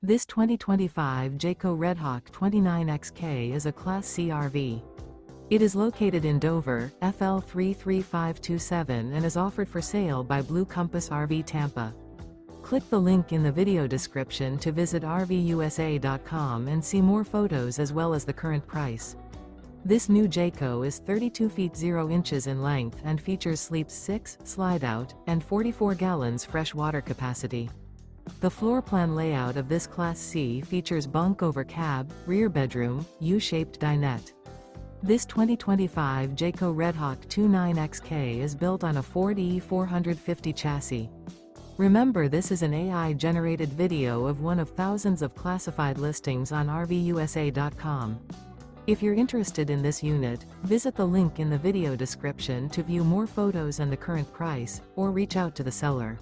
This 2025 Jayco Redhawk 29XK is a Class C RV. It is located in Dover, FL 33527 and is offered for sale by Blue Compass RV Tampa. Click the link in the video description to visit RVUSA.com and see more photos as well as the current price. This new Jayco is 32 feet 0 inches in length and features sleeps 6, slide-out, and 44 gallons fresh water capacity. The floor plan layout of this Class C features bunk over cab, rear bedroom, U-shaped dinette. This 2025 Jayco Redhawk 29XK is built on a Ford E450 chassis. Remember, this is an AI-generated video of one of thousands of classified listings on RVUSA.com. If you're interested in this unit, visit the link in the video description to view more photos and the current price, or reach out to the seller.